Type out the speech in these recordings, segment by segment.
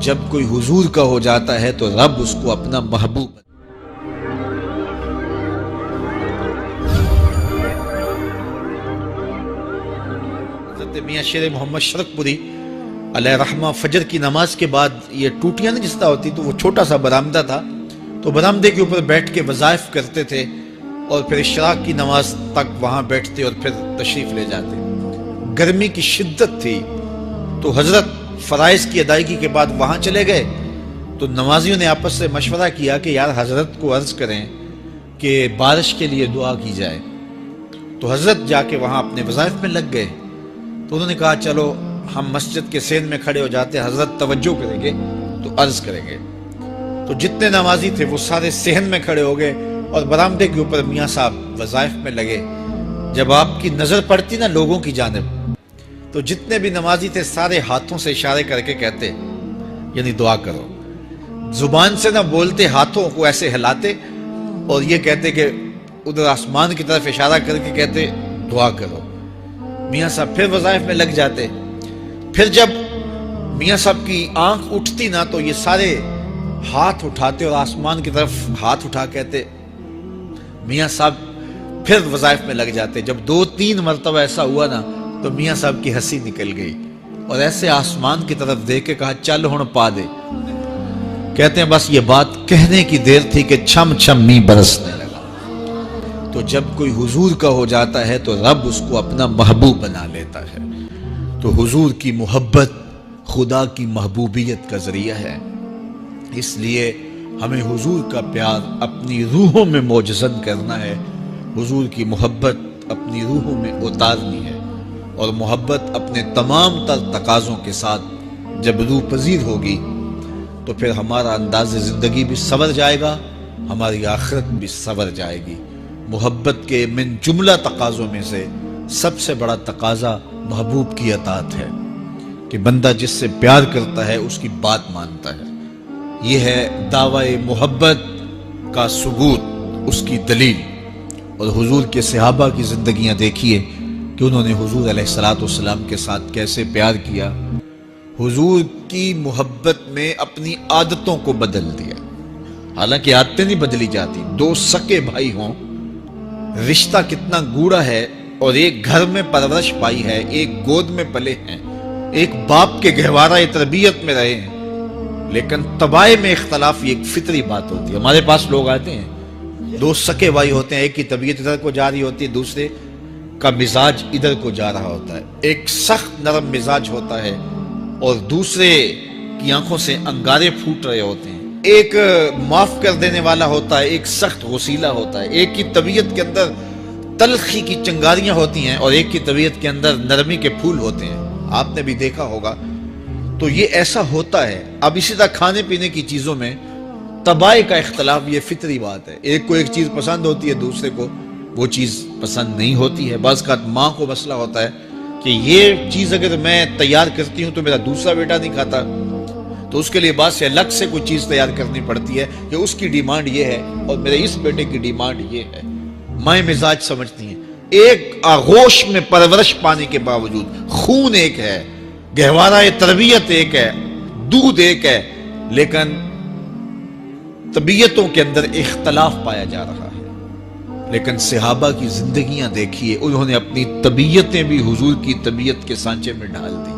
جب کوئی حضور کا ہو جاتا ہے تو رب اس کو اپنا محبوب حضرت میاں شیر محمد شرک پوری علیہ رحمہ فجر کی نماز کے بعد یہ ٹوٹیاں نہیں جس طرح ہوتی تو وہ چھوٹا سا برآمدہ تھا تو برآمدے کے اوپر بیٹھ کے وظائف کرتے تھے اور پھر اشراق کی نماز تک وہاں بیٹھتے اور پھر تشریف لے جاتے. گرمی کی شدت تھی تو حضرت فرائض کی ادائیگی کے بعد وہاں چلے گئے تو نمازیوں نے آپس سے مشورہ کیا کہ یار حضرت کو عرض کریں کہ بارش کے لیے دعا کی جائے. تو حضرت جا کے وہاں اپنے وظائف میں لگ گئے تو انہوں نے کہا چلو ہم مسجد کے سین میں کھڑے ہو جاتے ہیں, حضرت توجہ کریں گے تو عرض کریں گے. تو جتنے نمازی تھے وہ سارے صحن میں کھڑے ہو گئے اور برآمدے کے اوپر میاں صاحب وظائف میں لگے. جب آپ کی نظر پڑتی نا لوگوں کی جانب تو جتنے بھی نمازی تھے سارے ہاتھوں سے اشارے کر کے کہتے یعنی دعا کرو. زبان سے نہ بولتے, ہاتھوں کو ایسے ہلاتے اور یہ کہتے کہ ادھر آسمان کی طرف اشارہ کر کے کہتے دعا کرو. میاں صاحب پھر وظائف میں لگ جاتے. پھر جب میاں صاحب کی آنکھ اٹھتی نا تو یہ سارے ہاتھ اٹھاتے اور آسمان کی طرف ہاتھ اٹھا کہتے. میاں صاحب پھر وظائف میں لگ جاتے. جب 2-3 مرتبہ ایسا ہوا نا تو میاں صاحب کی ہنسی نکل گئی اور ایسے آسمان کی طرف دیکھ کے کہا چل ہن پا دے. کہتے ہیں بس یہ بات کہنے کی دیر تھی کہ چھم چھم می برسنے لگا. تو جب کوئی حضور کا ہو جاتا ہے تو رب اس کو اپنا محبوب بنا لیتا ہے. تو حضور کی محبت خدا کی محبوبیت کا ذریعہ ہے. اس لیے ہمیں حضور کا پیار اپنی روحوں میں موجزن کرنا ہے, حضور کی محبت اپنی روحوں میں اتارنی ہے اور محبت اپنے تمام تر تقاضوں کے ساتھ جب روح پذیر ہوگی تو پھر ہمارا انداز زندگی بھی سنور جائے گا, ہماری آخرت بھی سنور جائے گی. محبت کے من جملہ تقاضوں میں سے سب سے بڑا تقاضا محبوب کی اطاعت ہے کہ بندہ جس سے پیار کرتا ہے اس کی بات مانتا ہے. یہ ہے دعوی محبت کا ثبوت, اس کی دلیل. اور حضور کے صحابہ کی زندگیاں دیکھیے کہ انہوں نے حضور علیہ السلام کے ساتھ کیسے پیار کیا. حضور کی محبت میں اپنی عادتوں کو بدل دیا. حالانکہ عادتیں نہیں بدلی جاتی. 2 سکے بھائی ہوں, رشتہ کتنا گوڑا ہے اور ایک گھر میں پرورش پائی ہے, ایک گود میں پلے ہیں, ایک باپ کے گہوارہ تربیت میں رہے ہیں, لیکن طبائع میں اختلاف یہ ایک فطری بات ہوتی ہے. ہمارے پاس لوگ آتے ہیں 2 سکے بھائی ہوتے ہیں, ایک کی طبیعت ادھر کو جا رہی ہوتی ہے, دوسرے کا مزاج ادھر کو جا رہا ہوتا ہے. ایک سخت نرم مزاج ہوتا ہے اور دوسرے کی آنکھوں سے انگارے پھوٹ رہے ہوتے ہیں. ایک معاف کر دینے والا ہوتا ہے, ایک سخت غصیلا ہوتا ہے. ایک کی طبیعت کے اندر تلخی کی چنگاریاں ہوتی ہیں اور ایک کی طبیعت کے اندر نرمی کے پھول ہوتے ہیں. آپ نے بھی دیکھا ہوگا. تو یہ ایسا ہوتا ہے. اب اسی طرح کھانے پینے کی چیزوں میں طبائع کا اختلاف یہ فطری بات ہے. ایک کو ایک چیز پسند ہوتی ہے, دوسرے کو وہ چیز پسند نہیں ہوتی ہے. بعض اوقات ماں کو مسئلہ ہوتا ہے کہ یہ چیز اگر میں تیار کرتی ہوں تو میرا دوسرا بیٹا نہیں کھاتا, تو اس کے لیے بعد سے الگ سے کوئی چیز تیار کرنی پڑتی ہے کہ اس کی ڈیمانڈ یہ ہے اور میرے اس بیٹے کی ڈیمانڈ یہ ہے. مائیں مزاج سمجھتی ہیں. ایک آغوش میں پرورش پانے کے باوجود خون ایک ہے, گہوارہ تربیت ایک ہے, دودھ ایک ہے, لیکن طبیعتوں کے اندر اختلاف پایا جا رہا ہے. لیکن صحابہ کی زندگیاں دیکھیے, انہوں نے اپنی طبیعتیں بھی حضور کی طبیعت کے سانچے میں ڈال دی.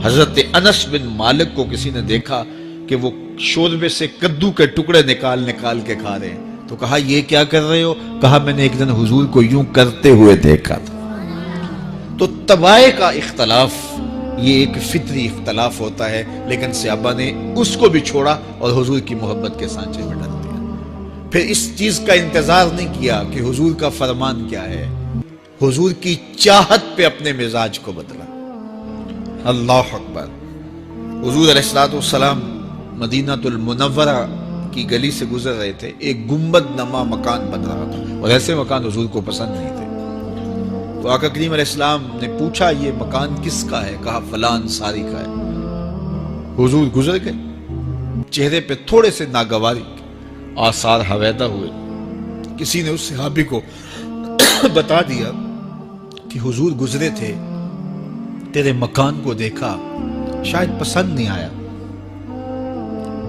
حضرت انس بن مالک کو کسی نے دیکھا کہ وہ شوربے سے کدو کے ٹکڑے نکال کے کھا رہے ہیں, تو کہا یہ کیا کر رہے ہو؟ کہا میں نے ایک دن حضور کو یوں کرتے ہوئے دیکھا تھا. تو طبائع کا اختلاف یہ ایک فطری اختلاف ہوتا ہے, لیکن صحابہ نے اس کو بھی چھوڑا اور حضور کی محبت کے سانچے میں ڈال دیا. پھر اس چیز کا انتظار نہیں کیا کہ حضور کا فرمان کیا ہے, حضور کی چاہت پہ اپنے مزاج کو بدلا. اللہ اکبر. حضور علیہ السلام مدینہ المنورہ کی گلی سے گزر رہے تھے. ایک گنبد نما مکان بن رہا تھا اور ایسے مکان حضور کو پسند نہیں تھے. تو آقا کریم علیہ السلام نے پوچھا یہ مکان کس کا ہے؟ کہا فلاں انصاری کا ہے. حضور گزر گئے, چہرے پہ تھوڑے سے ناگواری آثار حویدہ ہوئے. کسی نے اس صحابی کو بتا دیا کہ حضور گزرے تھے, تیرے مکان کو دیکھا, شاید پسند نہیں آیا.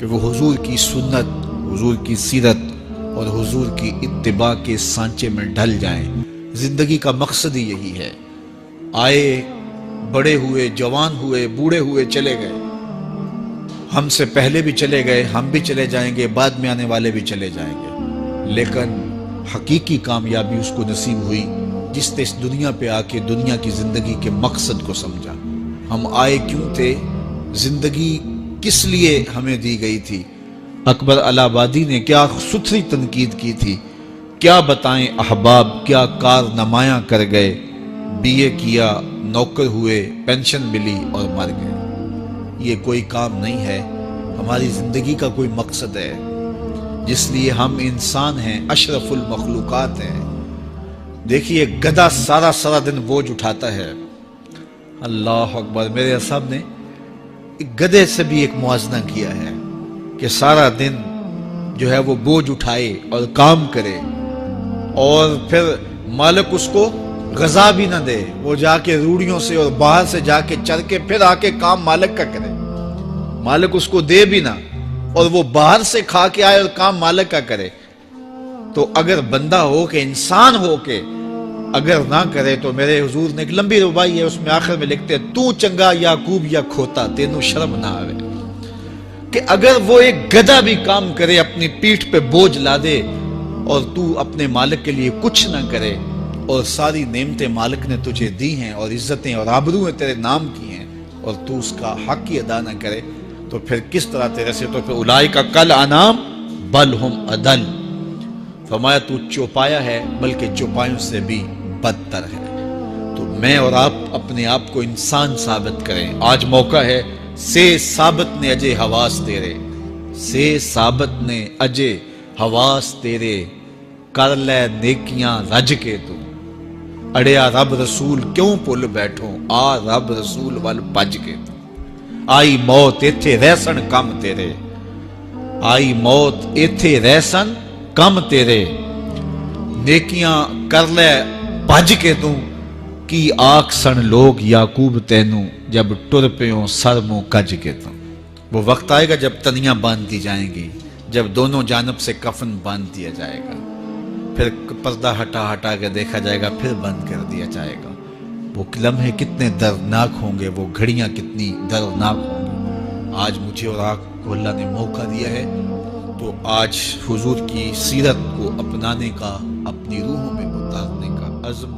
کہ وہ حضور کی سنت، حضور کی سیرت اور حضور کی اتباع کے سانچے میں ڈھل جائیں۔ زندگی کا مقصد ہی یہی ہے۔ آئے، بڑے ہوئے، جوان ہوئے، بوڑھے ہوئے، چلے گئے، ہم سے پہلے بھی چلے گئے، ہم بھی چلے جائیں گے، بعد میں آنے والے بھی چلے جائیں گے، لیکن حقیقی کامیابی اس کو نصیب ہوئی جس نے اس دنیا پہ آ کے دنیا کی زندگی کے مقصد کو سمجھا۔ ہم آئے کیوں تھے، زندگی کس لیے ہمیں دی گئی تھی۔ اکبر الہ آبادی نے کیا ستھری تنقید کی تھی، کیا بتائیں احباب، کیا کارنمایاں کر گئے، بی اے کیا، نوکر ہوئے، پینشن ملی اور مر گئے۔ یہ کوئی کام نہیں ہے، ہماری زندگی کا کوئی مقصد ہے جس لیے ہم انسان ہیں، اشرف المخلوقات ہیں۔ دیکھیے گدھا سارا دن بوجھ اٹھاتا ہے، اللہ اکبر۔ میرے صاحب نے گدھے سے بھی ایک موازنہ کیا ہے کہ سارا دن جو ہے وہ بوجھ اٹھائے اور کام کرے، اور پھر مالک اس کو غذا بھی نہ دے، وہ جا کے روڑیوں سے اور باہر سے جا کے چر کے پھر آ کے کام مالک کا کرے، مالک اس کو دے بھی نہ، اور وہ باہر سے کھا کے آئے اور کام مالک کا کرے۔ تو اگر بندہ ہو کے، انسان ہو کے اگر نہ کرے تو میرے حضور نے ایک لمبی ربائی ہے، اس میں آخر میں لکھتے ہیں، تو چنگا یعقوب یا کھوتا تینوں شرم نہ آوے، کہ اگر وہ ایک گدھا بھی کام کرے، اپنی پیٹھ پہ بوجھ لا دے، اور تو اپنے مالک کے لیے کچھ نہ کرے، اور ساری نعمتیں مالک نے تجھے دی ہیں اور عزتیں اور آبرویں تیرے نام کی ہیں، اور تو اس کا حق ہی ادا نہ کرے، تو پھر کس طرح تیرے سے، تو پھر اولئک کالانعام بل ہم اضل، فرمایا تو چوپایا ہے بلکہ چوپایوں سے بھی بدتر ہے۔ تو میں اور آپ اپنے آپ کو انسان ثابت کریں، آج موقع ہے۔ سے ثابت نے اجے حواس تیرے، سے ثابت نے اجے حواس تیرے، کر لے نیکیاں رج کے تو، اڑیا رب رسول کیوں پل بیٹھو، آ رب رسول ول بج کے تو، آئی موت ایتھے رہسن کم تیرے، آئی موت ایتھے رہسن کم تیرے، نیکیاں کر لے بج کے تو، کی آکھ سن لوگ یعقوب تینوں، جب ٹر پیوں سر منہ کج کے تو۔ وہ وقت آئے گا جب تنیاں باندھ دی جائیں گی، جب دونوں جانب سے کفن باندھ دیا جائے گا، پھر پردہ ہٹا کے دیکھا جائے گا، پھر بند کر دیا جائے گا۔ وہ لمحے کتنے دردناک ہوں گے، وہ گھڑیاں کتنی دردناک ہوں گی۔ آج مجھے اور آپ کو اللہ نے موقع دیا ہے، تو آج حضور کی سیرت کو اپنانے کا، اپنی روحوں میں اتارنے کا عزم